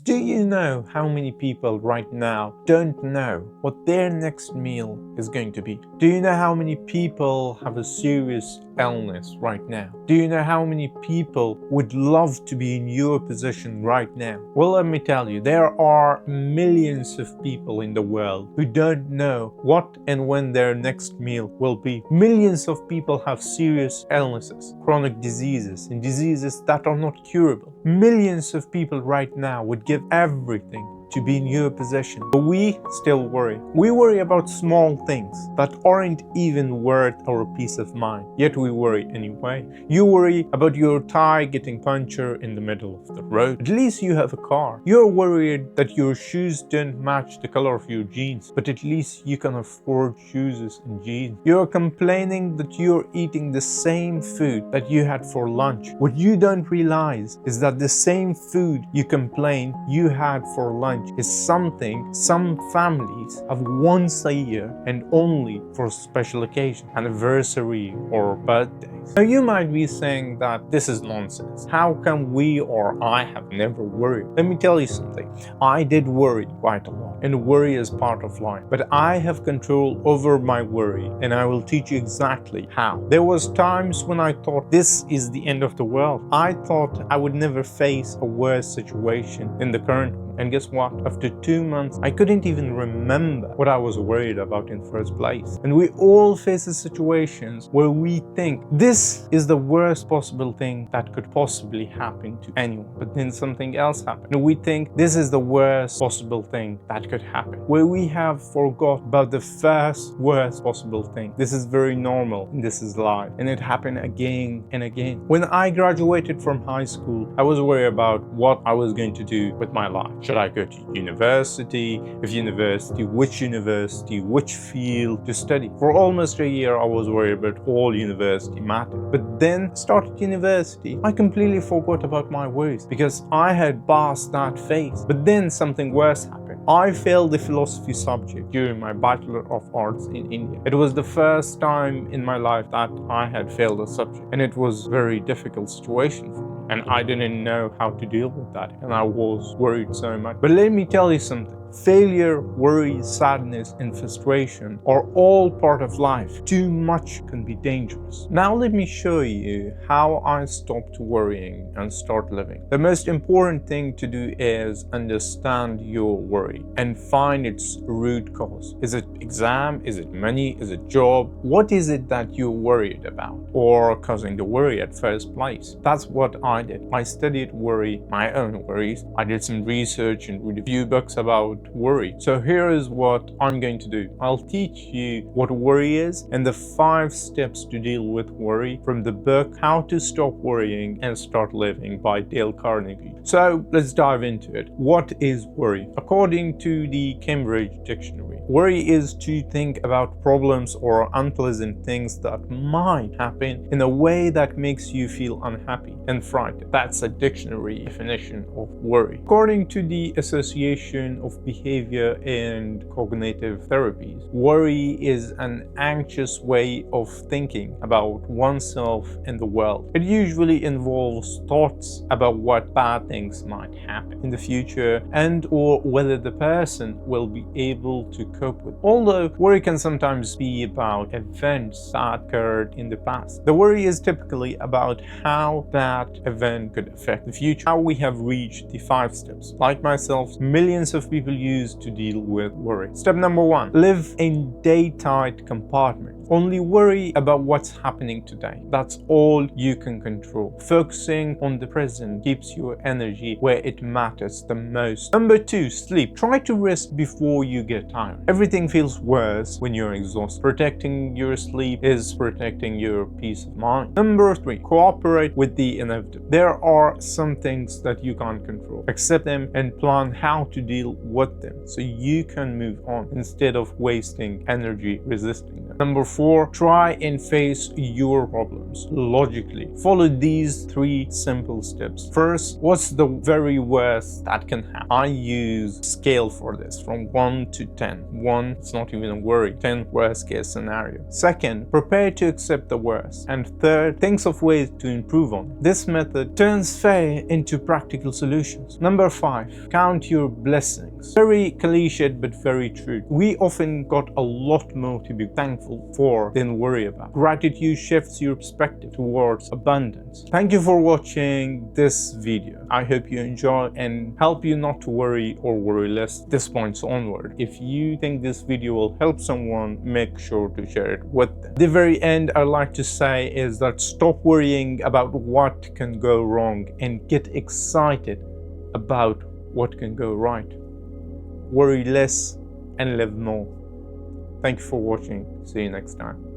Do you know how many people right now don't know what their next meal is going to be? Do you know how many people have a serious illness right now? Do you know how many people would love to be in your position right now? Well, let me tell you, there are millions of people in the world who don't know what and when their next meal will be. Millions of people have serious illnesses, chronic diseases, and diseases that are not curable. Millions of people right now would give everything to be in your possession. But we still worry. We worry about small things that aren't even worth our peace of mind. Yet we worry anyway. You worry about your tire getting punctured in the middle of the road. At least you have a car. You're worried that your shoes don't match the color of your jeans, but at least you can afford shoes and jeans. You're complaining that you're eating the same food that you had for lunch. What you don't realize is that the same food you complain you had for lunch is something some families have once a year and only for special occasions, anniversary or birthdays. Now you might be saying that this is nonsense. How can we or I have never worried? Let me tell you something. I did worry quite a lot, and worry is part of life. But I have control over my worry, and I will teach you exactly how. There was times when I thought this is the end of the world. I thought I would never face a worse situation than the current one. And guess what? After 2 months, I couldn't even remember what I was worried about in first place. And we all face situations where we think this is the worst possible thing that could possibly happen to anyone. But then something else happened. And we think this is the worst possible thing that could happen. Where we have forgot about the first worst possible thing. This is very normal and this is life. And it happened again and again. When I graduated from high school, I was worried about what I was going to do with my life. Should I go to university? If university, which field to study? For almost a year, I was worried about all university matters. But then started university, I completely forgot about my worries because I had passed that phase. But then something worse happened. I failed the philosophy subject during my Bachelor of Arts in India. It was the first time in my life that I had failed a subject, and it was a very difficult situation for me. And I didn't know how to deal with that, and I was worried so much. But let me tell you something. Failure, worry, sadness, and frustration are all part of life. Too much can be dangerous. Now let me show you how I stopped worrying and start living. The most important thing to do is understand your worry and find its root cause. Is it exam? Is it money? Is it job? What is it that you're worried about or causing the worry at first place? That's what I did. I studied worry, my own worries. I did some research and read a few books about worry. So here is what I'm going to do. I'll teach you what worry is and the 5 steps to deal with worry from the book How to Stop Worrying and Start Living by Dale Carnegie. So let's dive into it. What is worry? According to the Cambridge Dictionary, worry is to think about problems or unpleasant things that might happen in a way that makes you feel unhappy and frightened. That's a dictionary definition of worry. According to the Association of Behavior and Cognitive Therapies, worry is an anxious way of thinking about oneself and the world. It usually involves thoughts about what bad things might happen in the future and or whether the person will be able to cope with. Although worry can sometimes be about events that occurred in the past, the worry is typically about how that event could affect the future. How we have reached the 5 steps. Like myself, millions of people use to deal with worry. Step number 1, live in day-tight compartment. Only worry about what's happening today. That's all you can control. Focusing on the present keeps your energy where it matters the most. Number 2, sleep. Try to rest before you get tired. Everything feels worse when you're exhausted. Protecting your sleep is protecting your peace of mind. Number 3, cooperate with the inevitable. There are some things that you can't control. Accept them and plan how to deal with them so you can move on instead of wasting energy resisting them. them. Number 4, try and face your problems logically. Follow these 3 simple steps. First, what's the very worst that can happen? I use scale for this from 1 to 10. 1, it's not even a worry. 10, worst case scenario. Second, prepare to accept the worst. And third, think of ways to improve on it. This method turns fear into practical solutions. Number 5, count your blessings. Very cliched but very true. We often got a lot more to be thankful for than worry about. Gratitude shifts your perspective towards abundance. Thank you for watching this video. I hope you enjoy and help you not to worry or worry less this point onward. If you think this video will help someone, make sure to share it with them. The very end I'd like to say is that stop worrying about what can go wrong and get excited about what can go right. Worry less and live more. Thank you for watching. See you next time.